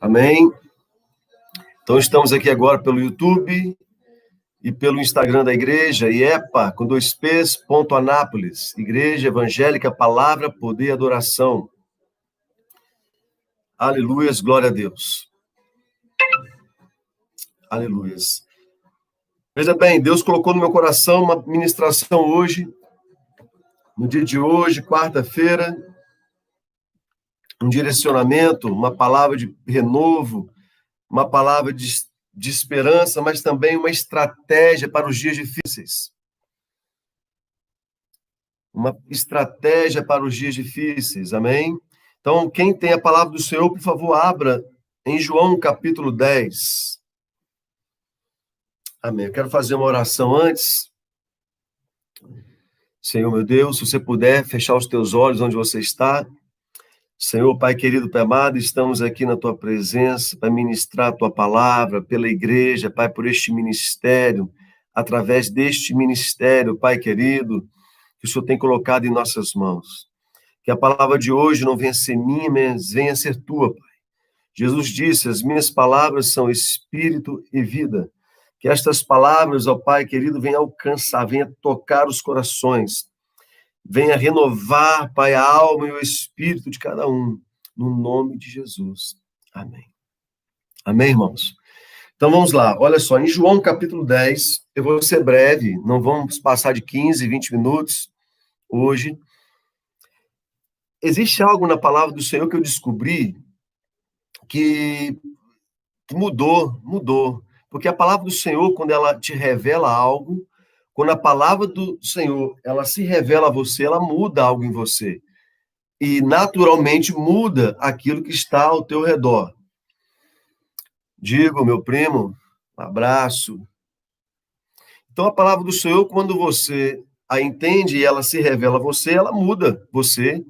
Amém? Então, estamos aqui agora pelo YouTube e pelo Instagram da igreja, IEPA, com 2Ps, ponto Anápolis, Igreja Evangélica, Palavra, Poder e Adoração. Aleluias, glória a Deus. Aleluias. Veja bem, Deus colocou no meu coração uma ministração hoje, no dia de hoje, quarta-feira, um direcionamento, uma palavra de renovo, uma palavra de esperança, mas também uma estratégia para os dias difíceis. Uma estratégia para os dias difíceis, amém? Então, quem tem a palavra do Senhor, por favor, abra em João capítulo 10. Amém. Eu quero fazer uma oração antes. Senhor, meu Deus, se você puder fechar os teus olhos onde você está. Senhor, Pai querido, Pai amado, estamos aqui na Tua presença para ministrar a Tua palavra pela igreja, Pai, por este ministério, através deste ministério, Pai querido, que o Senhor tem colocado em nossas mãos. Que a palavra de hoje não venha ser minha, mas venha ser Tua, Pai. Jesus disse, as minhas palavras são espírito e vida. Que estas palavras, ó Pai querido, venham alcançar, venham tocar os corações, venha renovar, Pai, a alma e o espírito de cada um, no nome de Jesus. Amém. Amém, irmãos? Então vamos lá, olha só, em João capítulo 10, eu vou ser breve, não vamos passar de 15, 20 minutos hoje. Existe algo na palavra do Senhor que eu descobri que mudou. Porque a palavra do Senhor, quando ela te revela algo, quando a palavra do Senhor, ela se revela a você, ela muda algo em você. E, naturalmente, muda aquilo que está ao teu redor. Digo, meu primo, um abraço. Então, a palavra do Senhor, quando você a entende e ela se revela a você, ela muda você.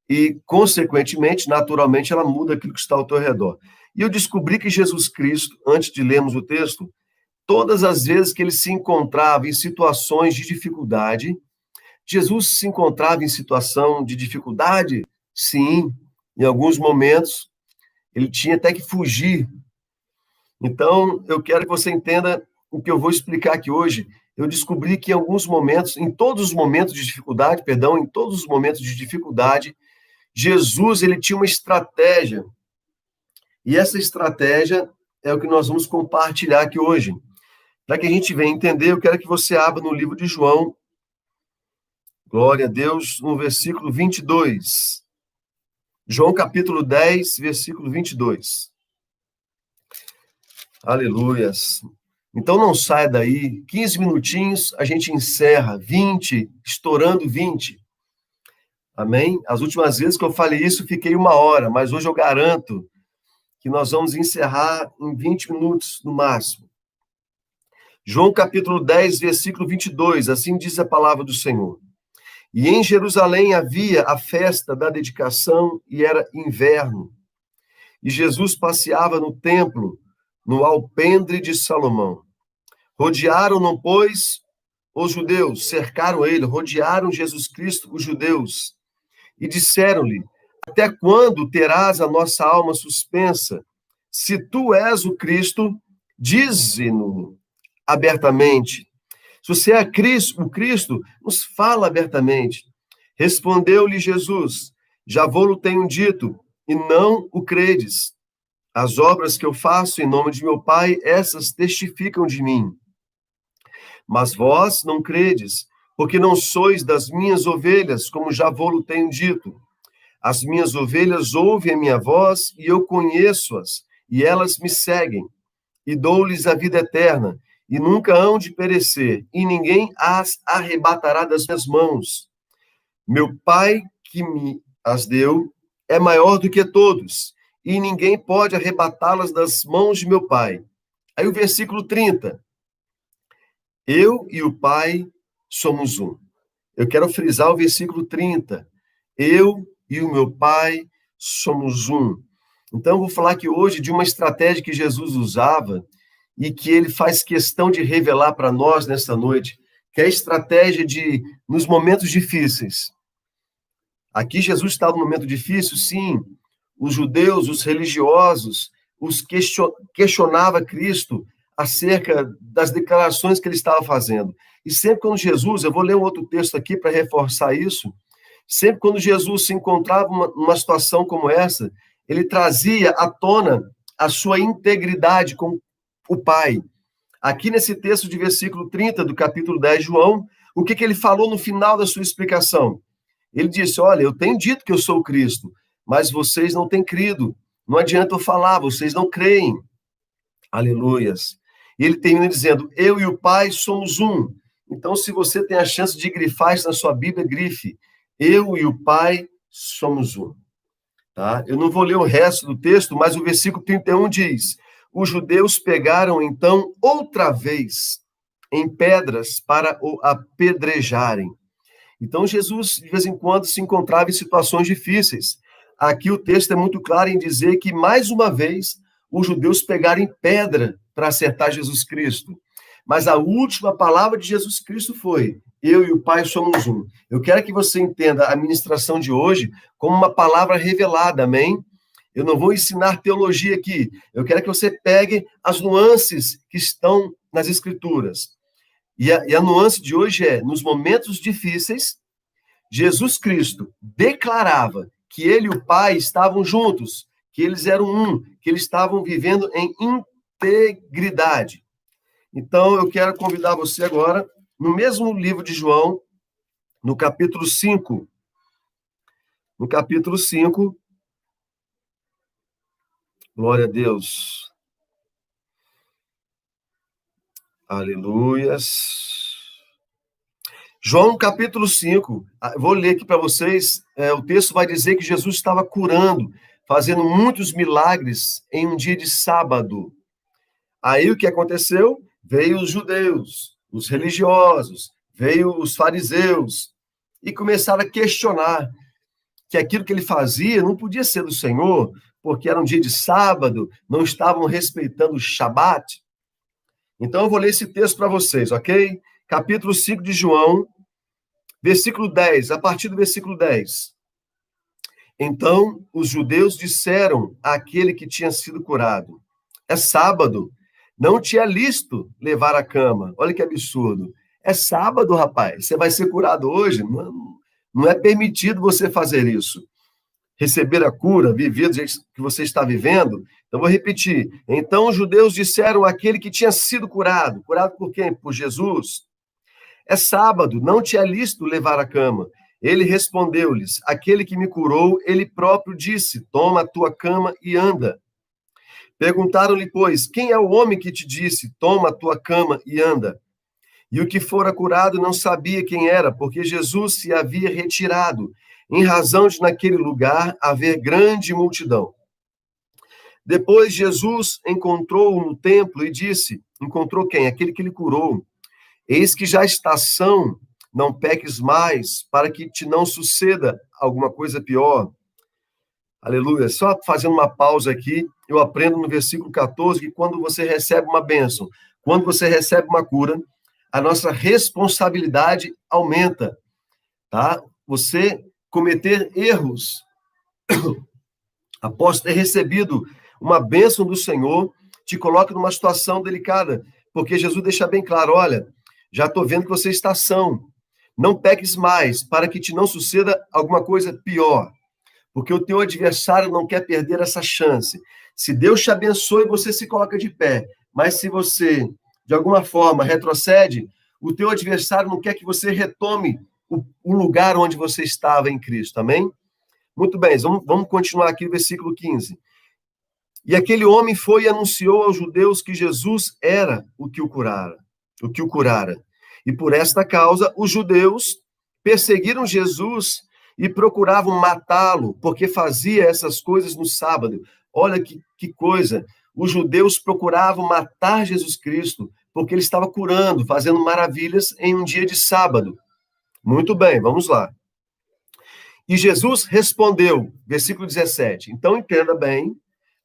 E, consequentemente, naturalmente, ela muda aquilo que está ao teu redor. E eu descobri que Jesus Cristo, antes de lermos o texto, todas as vezes que ele se encontrava em situações de dificuldade, Jesus se encontrava em situação de dificuldade? Sim, em alguns momentos, ele tinha até que fugir. Então, eu quero que você entenda o que eu vou explicar aqui hoje. Eu descobri que em alguns momentos, em todos os momentos de dificuldade, em todos os momentos de dificuldade, Jesus, ele tinha uma estratégia. E essa estratégia é o que nós vamos compartilhar aqui hoje. Para que a gente venha entender, eu quero que você abra no livro de João, glória a Deus, no versículo 22. João capítulo 10, versículo 22. Aleluias. Então não saia daí, 15 minutinhos, a gente encerra, 20, estourando 20. Amém? As últimas vezes que eu falei isso, fiquei 1 hora, mas hoje eu garanto que nós vamos encerrar em 20 minutos no máximo. João capítulo 10, versículo 22, assim diz a palavra do Senhor. E em Jerusalém havia a festa da dedicação e era inverno. E Jesus passeava no templo, no alpendre de Salomão. Rodearam-no, pois, os judeus, cercaram ele, rodearam Jesus Cristo, os judeus, e disseram-lhe, até quando terás a nossa alma suspensa? Se tu és o Cristo, dize-no abertamente. Se você é o Cristo, nos fala abertamente. Respondeu-lhe Jesus, já vou-lo tenho dito, e não o credes. As obras que eu faço em nome de meu Pai, essas testificam de mim. Mas vós não credes, porque não sois das minhas ovelhas, como já vou-lo tenho dito. As minhas ovelhas ouvem a minha voz, e eu conheço-as, e elas me seguem. E dou-lhes a vida eterna, e nunca hão de perecer, e ninguém as arrebatará das minhas mãos. Meu Pai, que me as deu, é maior do que todos, e ninguém pode arrebatá-las das mãos de meu Pai. Aí o versículo 30. Eu e o Pai somos um. Eu quero frisar o versículo 30. Eu e o meu Pai somos um. Então, eu vou falar aqui hoje de uma estratégia que Jesus usava e que ele faz questão de revelar para nós nesta noite, que é a estratégia de, nos momentos difíceis. Aqui Jesus estava num momento difícil, sim. Os judeus, os religiosos, questionava Cristo acerca das declarações que ele estava fazendo. E sempre quando Jesus, eu vou ler um outro texto aqui para reforçar isso, sempre quando Jesus se encontrava numa situação como essa, ele trazia à tona a sua integridade com o Pai. Aqui nesse texto de versículo 30 do capítulo 10 de João, o que ele falou no final da sua explicação? Ele disse, olha, eu tenho dito que eu sou o Cristo, mas vocês não têm crido. Não adianta eu falar, vocês não creem. Aleluias. E ele termina dizendo, eu e o Pai somos um. Então, se você tem a chance de grifar isso na sua Bíblia, grife. Eu e o Pai somos um. Tá? Eu não vou ler o resto do texto, mas o versículo 31 diz, os judeus pegaram, então, outra vez em pedras para o apedrejarem. Então, Jesus, de vez em quando, se encontrava em situações difíceis. Aqui o texto é muito claro em dizer que, mais uma vez, os judeus pegaram em pedra para acertar Jesus Cristo. Mas a última palavra de Jesus Cristo foi, eu e o Pai somos um. Eu quero que você entenda a ministração de hoje como uma palavra revelada, amém? Eu não vou ensinar teologia aqui. Eu quero que você pegue as nuances que estão nas Escrituras. E a nuance de hoje é, nos momentos difíceis, Jesus Cristo declarava que ele e o Pai estavam juntos, que eles eram um, que eles estavam vivendo em integridade. Então, eu quero convidar você agora, no mesmo livro de João, no capítulo 5. No capítulo 5, glória a Deus. Aleluias. João, capítulo 5, vou ler aqui para vocês, o texto vai dizer que Jesus estava curando, fazendo muitos milagres em um dia de sábado. Aí o que aconteceu? Veio os judeus, os religiosos, veio os fariseus, e começaram a questionar que aquilo que ele fazia não podia ser do Senhor, porque era um dia de sábado, não estavam respeitando o Shabat. Então eu vou ler esse texto para vocês, ok? Capítulo 5 de João, versículo 10, a partir do versículo 10. Então os judeus disseram àquele que tinha sido curado, é sábado, não te é lícito levar a cama. Olha que absurdo. É sábado, rapaz, você vai ser curado hoje? Não é permitido você fazer isso. Receber a cura, viver do jeito que você está vivendo. Então, vou repetir. Então, os judeus disseram àquele que tinha sido curado. Curado por quem? Por Jesus. É sábado, não te é lícito levar a cama. Ele respondeu-lhes, aquele que me curou, ele próprio disse, toma a tua cama e anda. Perguntaram-lhe, pois, quem é o homem que te disse, toma a tua cama e anda? E o que fora curado não sabia quem era, porque Jesus se havia retirado, em razão de naquele lugar haver grande multidão. Depois Jesus encontrou-o no templo e disse, encontrou quem? Aquele que ele curou. Eis que já está são, não peques mais, para que te não suceda alguma coisa pior. Aleluia. Só fazendo uma pausa aqui, eu aprendo no versículo 14 que quando você recebe uma bênção, quando você recebe uma cura, a nossa responsabilidade aumenta, tá? Você cometer erros após ter recebido uma bênção do Senhor, te coloca numa situação delicada, porque Jesus deixa bem claro, olha, já estou vendo que você está são, não peques mais, para que te não suceda alguma coisa pior, porque o teu adversário não quer perder essa chance. Se Deus te abençoe, você se coloca de pé, mas se você, de alguma forma, retrocede, o teu adversário não quer que você retome o lugar onde você estava em Cristo, amém? Muito bem, vamos continuar aqui no versículo 15. E aquele homem foi e anunciou aos judeus que Jesus era o que o curara. E por esta causa, os judeus perseguiram Jesus e procuravam matá-lo, porque fazia essas coisas no sábado. Olha que coisa! Os judeus procuravam matar Jesus Cristo, porque ele estava curando, fazendo maravilhas em um dia de sábado. Muito bem, vamos lá. E Jesus respondeu, versículo 17. Então, entenda bem,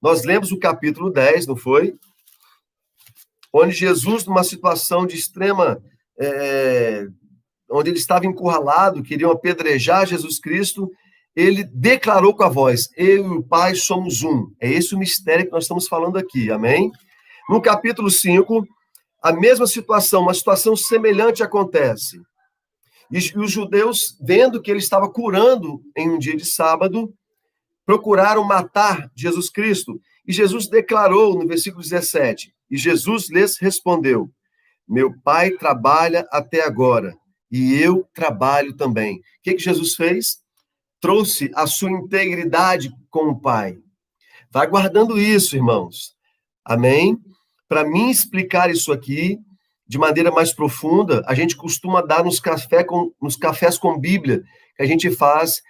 nós lemos o capítulo 10, não foi? Onde Jesus, numa situação de extrema, onde ele estava encurralado, queriam apedrejar Jesus Cristo, ele declarou com a voz: eu e o Pai somos um. É esse o mistério que nós estamos falando aqui, amém? No capítulo 5, a mesma situação, uma situação semelhante acontece. E os judeus, vendo que ele estava curando em um dia de sábado, procuraram matar Jesus Cristo. E Jesus declarou no versículo 17, e Jesus lhes respondeu: meu Pai trabalha até agora, e eu trabalho também. O que Jesus fez? Trouxe a sua integridade com o Pai. Vai guardando isso, irmãos. Amém? Para mim explicar isso aqui de maneira mais profunda, a gente costuma dar nos cafés com Bíblia, que a gente faz,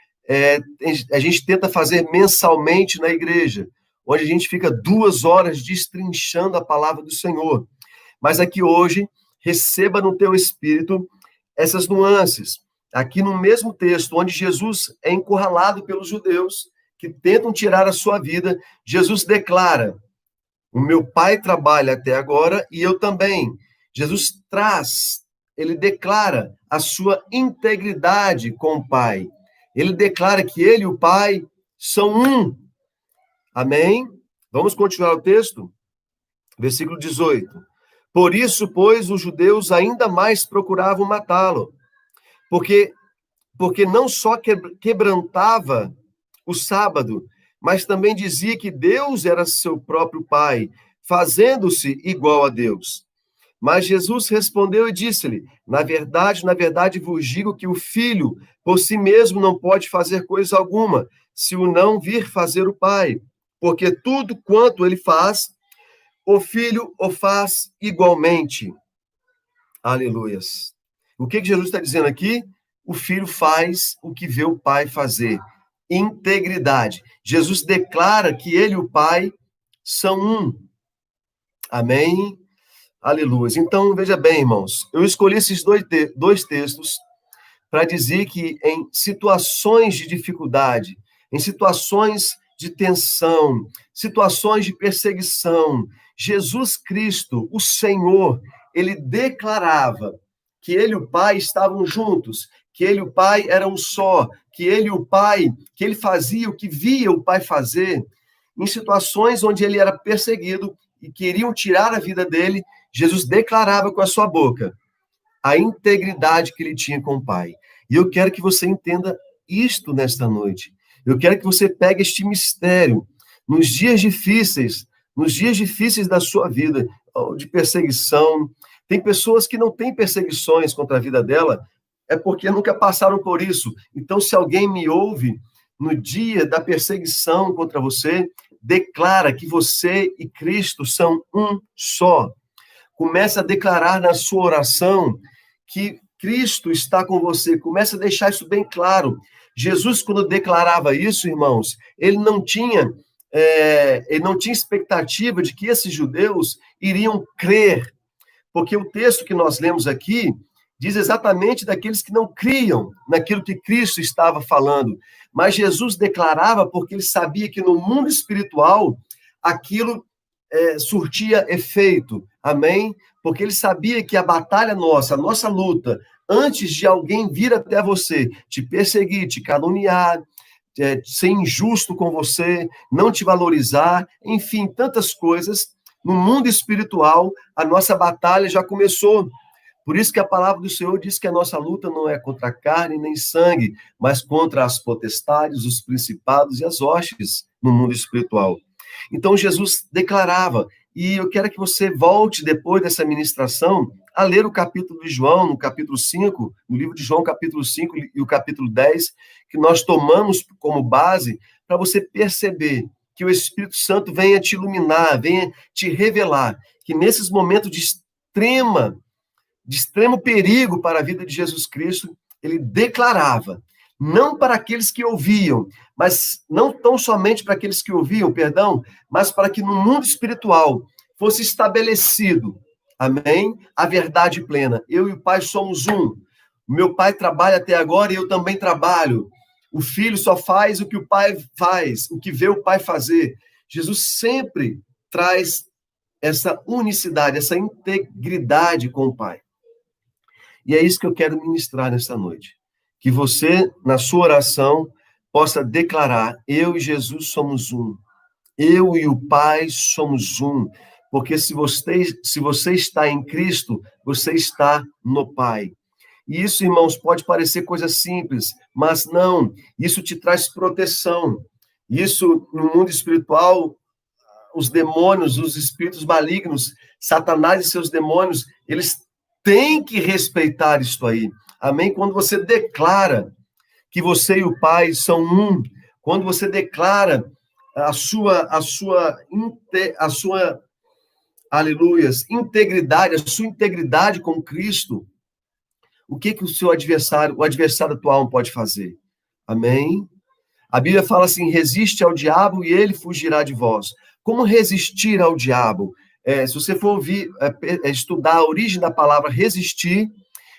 a gente tenta fazer mensalmente na igreja, onde a gente fica 2 horas destrinchando a palavra do Senhor. Mas aqui hoje, receba no teu espírito essas nuances. Aqui no mesmo texto, onde Jesus é encurralado pelos judeus, que tentam tirar a sua vida, Jesus declara: o meu Pai trabalha até agora e eu também. Jesus ele declara a sua integridade com o Pai. Ele declara que ele e o Pai são um. Amém? Vamos continuar o texto? Versículo 18. Por isso, pois, os judeus ainda mais procuravam matá-lo, porque não só quebrantava o sábado, mas também dizia que Deus era seu próprio Pai, fazendo-se igual a Deus. Mas Jesus respondeu e disse-lhe: na verdade vos digo que o Filho por si mesmo não pode fazer coisa alguma, se o não vir fazer o Pai, porque tudo quanto ele faz, o Filho o faz igualmente. Aleluias. O que Jesus está dizendo aqui? O Filho faz o que vê o Pai fazer. Integridade. Jesus declara que ele e o Pai são um. Amém? Aleluia. Então, veja bem, irmãos, eu escolhi esses dois textos para dizer que em situações de dificuldade, em situações de tensão, situações de perseguição, Jesus Cristo, o Senhor, ele declarava que ele e o Pai estavam juntos, que ele e o Pai eram só, que ele e o Pai, que ele fazia o que via o Pai fazer, em situações onde ele era perseguido e queriam tirar a vida dele, Jesus declarava com a sua boca a integridade que ele tinha com o Pai. E eu quero que você entenda isto nesta noite. Eu quero que você pegue este mistério nos dias difíceis da sua vida, de perseguição. Tem pessoas que não têm perseguições contra a vida dela, é porque nunca passaram por isso. Então, se alguém me ouve no dia da perseguição contra você, declara que você e Cristo são um só. Comece a declarar na sua oração que Cristo está com você. Comece a deixar isso bem claro. Jesus, quando declarava isso, irmãos, ele não tinha expectativa de que esses judeus iriam crer, porque o texto que nós lemos aqui diz exatamente daqueles que não criam naquilo que Cristo estava falando. Mas Jesus declarava porque ele sabia que no mundo espiritual aquilo surtia efeito. Amém? Porque ele sabia que a batalha nossa, a nossa luta, antes de alguém vir até você, te perseguir, te caluniar, ser injusto com você, não te valorizar, enfim, tantas coisas, no mundo espiritual, a nossa batalha já começou. Por isso que a palavra do Senhor diz que a nossa luta não é contra carne nem sangue, mas contra as potestades, os principados e as hostes no mundo espiritual. Então Jesus declarava, e eu quero que você volte depois dessa ministração a ler o capítulo de João, no capítulo 5, no livro de João, capítulo 5 e o capítulo 10, que nós tomamos como base para você perceber que o Espírito Santo venha te iluminar, venha te revelar, que nesses momentos de extremo perigo para a vida de Jesus Cristo, ele declarava, não para aqueles que ouviam, mas não tão somente para aqueles que ouviam, mas para que no mundo espiritual fosse estabelecido, amém? A verdade plena. Eu e o Pai somos um. O meu Pai trabalha até agora e eu também trabalho. O Filho só faz o que o Pai faz, o que vê o Pai fazer. Jesus sempre traz essa unicidade, essa integridade com o Pai. E é isso que eu quero ministrar nesta noite. Que você, na sua oração, possa declarar: eu e Jesus somos um. Eu e o Pai somos um. Porque se você está em Cristo, você está no Pai. E isso, irmãos, pode parecer coisa simples, mas não. Isso te traz proteção. Isso, no mundo espiritual, os demônios, os espíritos malignos, Satanás e seus demônios, eles têm que respeitar isso aí. Amém? Quando você declara que você e o Pai são um, quando você declara a sua aleluias, integridade, a sua integridade com Cristo, o que o adversário atual pode fazer? Amém? A Bíblia fala assim: resiste ao diabo e ele fugirá de vós. Como resistir ao diabo? Se você for estudar a origem da palavra resistir,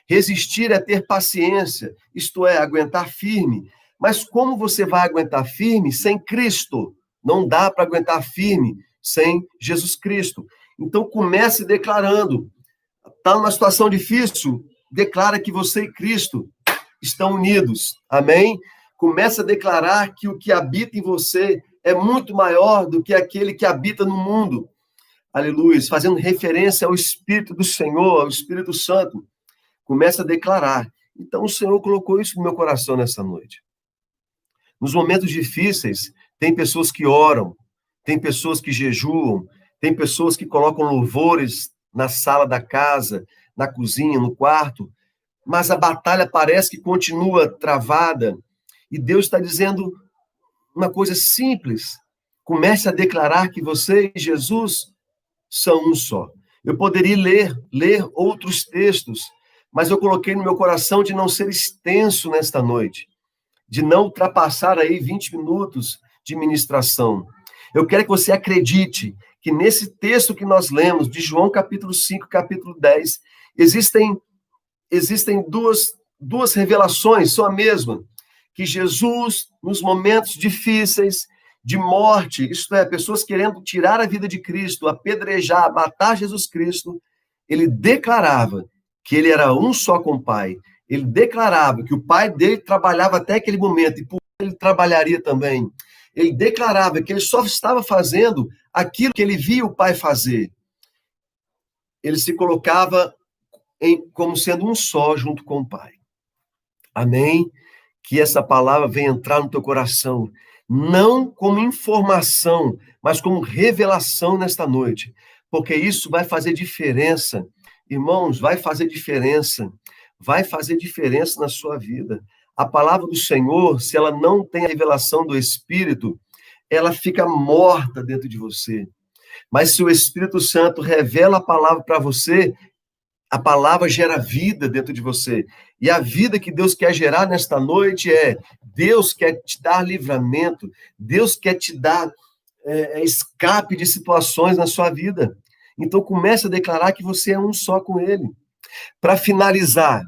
resistir é ter paciência, isto é, aguentar firme. Mas como você vai aguentar firme sem Cristo? Não dá para aguentar firme sem Jesus Cristo. Então comece declarando. Está numa situação difícil? Declara que você e Cristo estão unidos. Amém? Começa a declarar que o que habita em você é muito maior do que aquele que habita no mundo. Aleluia. Fazendo referência ao Espírito do Senhor, ao Espírito Santo. Começa a declarar. Então o Senhor colocou isso no meu coração nessa noite. Nos momentos difíceis, tem pessoas que oram, tem pessoas que jejuam, tem pessoas que colocam louvores na sala da casa, na cozinha, no quarto, mas a batalha parece que continua travada. E Deus está dizendo uma coisa simples: comece a declarar que você e Jesus são um só. Eu poderia ler outros textos, mas eu coloquei no meu coração de não ser extenso nesta noite, de não ultrapassar aí 20 minutos de ministração. Eu quero que você acredite que nesse texto que nós lemos, de João capítulo 5, capítulo 10, existem duas revelações, são a mesma, que Jesus, nos momentos difíceis, de morte, isto é, pessoas querendo tirar a vida de Cristo, apedrejar, matar Jesus Cristo, ele declarava que ele era um só com o Pai. Ele declarava que o Pai dele trabalhava até aquele momento, e por ele trabalharia também. Ele declarava que ele só estava fazendo aquilo que ele via o Pai fazer. Ele se colocava como sendo um só junto com o Pai. Amém? Que essa palavra venha entrar no teu coração, não como informação, mas como revelação nesta noite, porque isso vai fazer diferença. Irmãos, vai fazer diferença na sua vida. A palavra do Senhor, se ela não tem a revelação do Espírito, ela fica morta dentro de você. Mas se o Espírito Santo revela a palavra para você, a palavra gera vida dentro de você. E a vida que Deus quer gerar nesta noite Deus quer te dar livramento, Deus quer te dar escape de situações na sua vida. Então comece a declarar que você é um só com Ele. Para finalizar,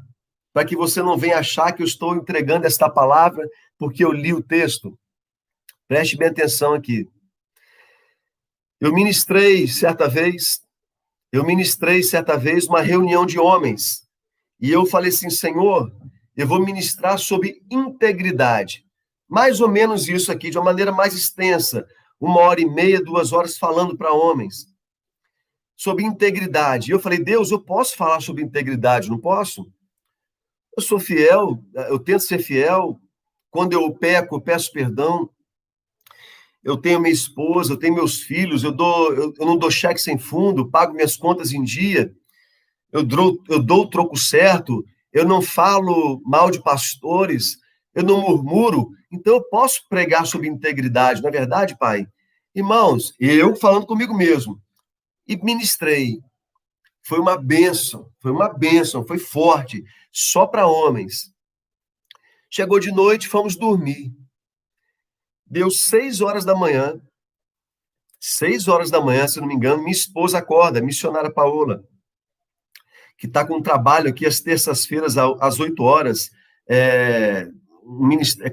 para que você não venha achar que eu estou entregando esta palavra porque eu li o texto, preste bem atenção aqui. Eu ministrei certa vez uma reunião de homens, e eu falei assim: Senhor, eu vou ministrar sobre integridade. Mais ou menos isso aqui, de uma maneira mais extensa, 1h30, 2 horas falando para homens sobre integridade. E eu falei: Deus, eu posso falar sobre integridade, não posso? Eu sou fiel, eu tento ser fiel. Quando eu peco, eu peço perdão. Eu tenho minha esposa, eu tenho meus filhos, eu não dou cheque sem fundo, pago minhas contas em dia, eu dou o troco certo, eu não falo mal de pastores, eu não murmuro. Então eu posso pregar sobre integridade, não é verdade, Pai? Irmãos, eu falando comigo mesmo, e ministrei. Foi uma bênção, foi forte, só para homens. Chegou de noite, fomos dormir. Deu 6 horas da manhã, 6 horas da manhã, se não me engano, minha esposa acorda, a missionária Paola, que está com um trabalho aqui às terças-feiras, às 8 horas,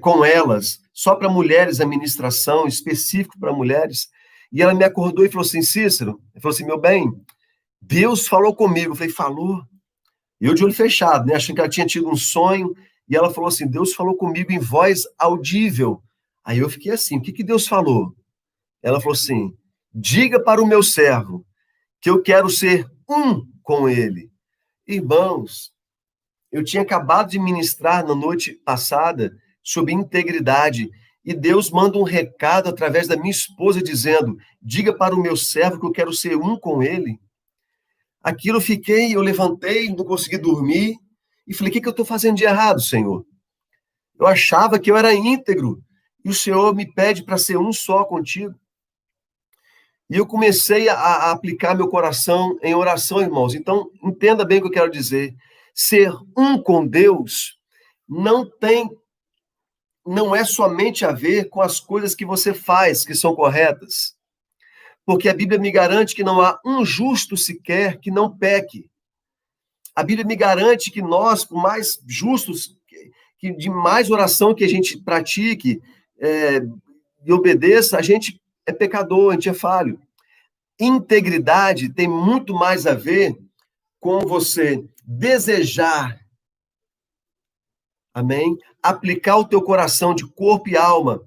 com elas, só para mulheres, a ministração, específico para mulheres. E ela me acordou e falou assim: Cícero, ele falou assim: meu bem, Deus falou comigo. Eu falei: falou? Eu de olho fechado, né, achando que ela tinha tido um sonho, e ela falou assim: Deus falou comigo em voz audível. Aí eu fiquei assim, o que Deus falou? Ela falou assim, diga para o meu servo que eu quero ser um com ele. Irmãos, eu tinha acabado de ministrar na noite passada sobre integridade e Deus manda um recado através da minha esposa dizendo, diga para o meu servo que eu quero ser um com ele. Aquilo eu levantei, não consegui dormir e falei, o que eu estou fazendo de errado, Senhor? Eu achava que eu era íntegro e o Senhor me pede para ser um só contigo. E eu comecei a aplicar meu coração em oração, irmãos. Então, entenda bem o que eu quero dizer. Ser um com Deus não é somente a ver com as coisas que você faz, que são corretas. Porque a Bíblia me garante que não há um justo sequer que não peque. A Bíblia me garante que nós, por mais justos, que de mais oração que a gente pratique e obedeça, a gente é pecador, a gente é falho. Integridade tem muito mais a ver com você desejar, amém? Aplicar o teu coração de corpo e alma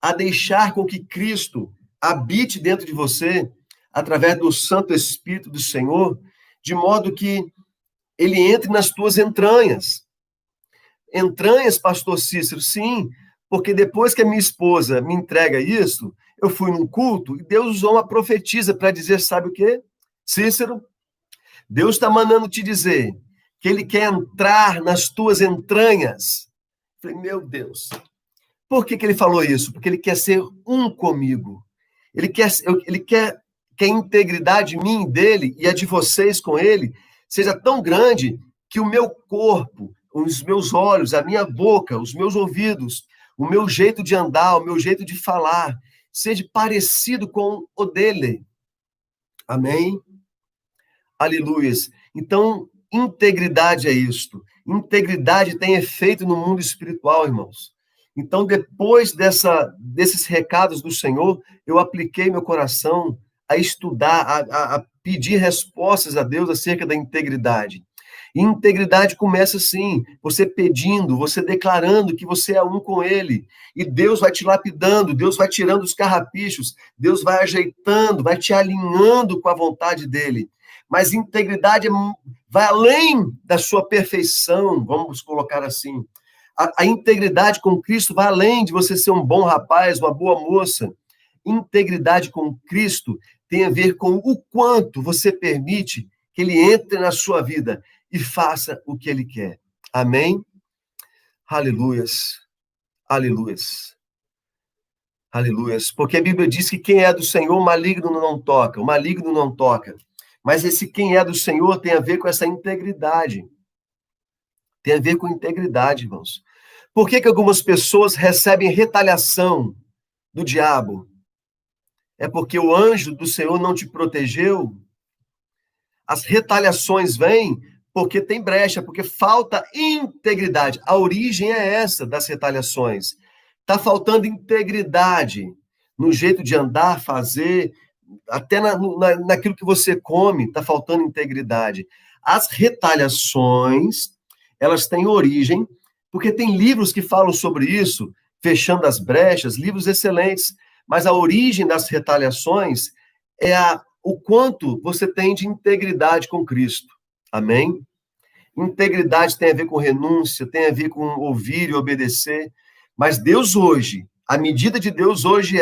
a deixar com que Cristo habite dentro de você através do Santo Espírito do Senhor, de modo que ele entre nas tuas entranhas. Entranhas, pastor Cícero, sim, porque depois que a minha esposa me entrega isso, eu fui num culto e Deus usou uma profetisa para dizer, sabe o quê? Cícero, Deus está mandando te dizer que ele quer entrar nas tuas entranhas. Eu falei, meu Deus, por que ele falou isso? Porque ele quer ser um comigo. Ele quer que a integridade minha dele e a de vocês com ele seja tão grande que o meu corpo, os meus olhos, a minha boca, os meus ouvidos, o meu jeito de andar, o meu jeito de falar, seja parecido com o dele. Amém? Aleluias. Então, integridade é isto. Integridade tem efeito no mundo espiritual, irmãos. Então, depois desses recados do Senhor, eu apliquei meu coração a estudar, a pedir respostas a Deus acerca da integridade. E integridade começa assim, você pedindo, você declarando que você é um com Ele. E Deus vai te lapidando, Deus vai tirando os carrapichos, Deus vai ajeitando, vai te alinhando com a vontade dEle. Mas integridade vai além da sua perfeição, vamos colocar assim. A integridade com Cristo vai além de você ser um bom rapaz, uma boa moça. Integridade com Cristo tem a ver com o quanto você permite que Ele entre na sua vida e faça o que Ele quer. Amém? Aleluias. Aleluias. Aleluias. Porque a Bíblia diz que quem é do Senhor, o maligno não toca. O maligno não toca. Mas esse quem é do Senhor tem a ver com essa integridade. Tem a ver com integridade, irmãos. Por que algumas pessoas recebem retaliação do diabo? É porque o anjo do Senhor não te protegeu? As retaliações vêm porque tem brecha, porque falta integridade. A origem é essa das retaliações. Está faltando integridade no jeito de andar, fazer, até naquilo que você come, está faltando integridade. As retaliações, elas têm origem, porque tem livros que falam sobre isso, fechando as brechas, livros excelentes, mas a origem das retaliações é o quanto você tem de integridade com Cristo. Amém? Integridade tem a ver com renúncia, tem a ver com ouvir e obedecer, mas Deus hoje, a medida de Deus hoje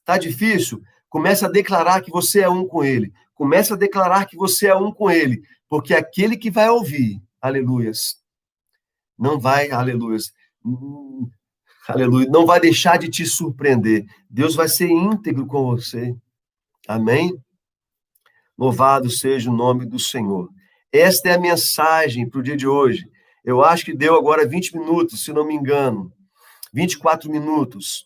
tá difícil? Comece a declarar que você é um com Ele. Comece a declarar que você é um com Ele, porque aquele que vai ouvir, aleluias, não vai, aleluias, aleluia, não vai deixar de te surpreender. Deus vai ser íntegro com você. Amém? Louvado seja o nome do Senhor. Esta é a mensagem para o dia de hoje. Eu acho que deu agora 20 minutos, se não me engano. 24 minutos.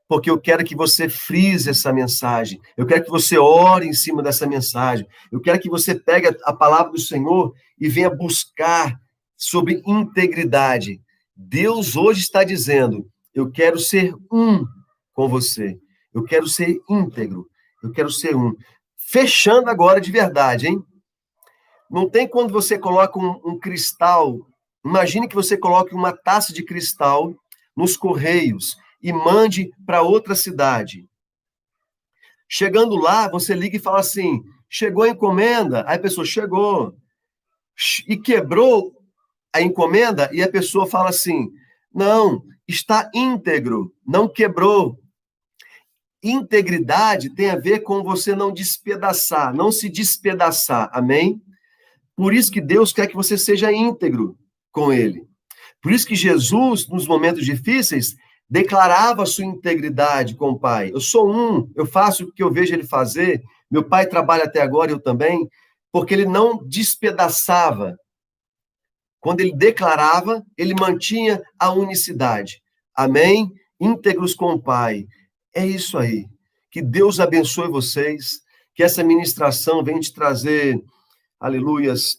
Porque eu quero que você frise essa mensagem. Eu quero que você ore em cima dessa mensagem. Eu quero que você pegue a palavra do Senhor e venha buscar sobre integridade. Deus hoje está dizendo, eu quero ser um com você. Eu quero ser íntegro. Eu quero ser um. Fechando agora de verdade, hein? Não tem quando você coloca um cristal. Imagine que você coloque uma taça de cristal nos correios e mande para outra cidade. Chegando lá, você liga e fala assim, chegou a encomenda? Aí a pessoa, chegou. E quebrou a encomenda? E a pessoa fala assim, não, está íntegro, não quebrou. Integridade tem a ver com você não despedaçar, não se despedaçar, amém? Por isso que Deus quer que você seja íntegro com Ele. Por isso que Jesus, nos momentos difíceis, declarava a sua integridade com o Pai. Eu sou um, eu faço o que eu vejo Ele fazer, meu Pai trabalha até agora, eu também, porque Ele não despedaçava. Quando Ele declarava, Ele mantinha a unicidade. Amém? Íntegros com o Pai. É isso aí. Que Deus abençoe vocês, que essa ministração venha te trazer, aleluias,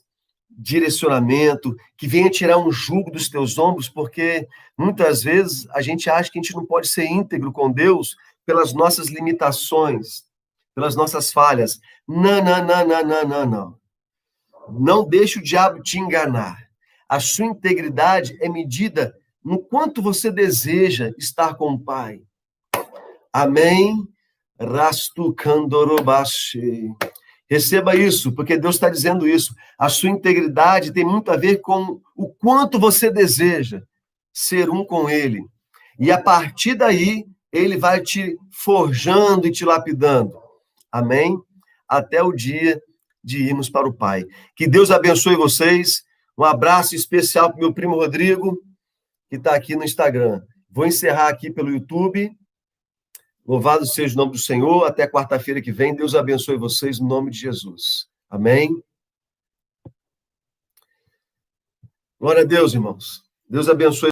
direcionamento, que venha tirar um jugo dos teus ombros, porque muitas vezes a gente acha que a gente não pode ser íntegro com Deus pelas nossas limitações, pelas nossas falhas. Não, não, não, não, não, não, não. Não deixe o diabo te enganar. A sua integridade é medida no quanto você deseja estar com o Pai. Amém? Rastu Kandorobashi. Receba isso, porque Deus está dizendo isso. A sua integridade tem muito a ver com o quanto você deseja ser um com Ele. E a partir daí, Ele vai te forjando e te lapidando. Amém? Até o dia de irmos para o Pai. Que Deus abençoe vocês. Um abraço especial para o meu primo Rodrigo, que está aqui no Instagram. Vou encerrar aqui pelo YouTube. Louvado seja o nome do Senhor. Até quarta-feira que vem. Deus abençoe vocês no nome de Jesus. Amém? Glória a Deus, irmãos. Deus abençoe.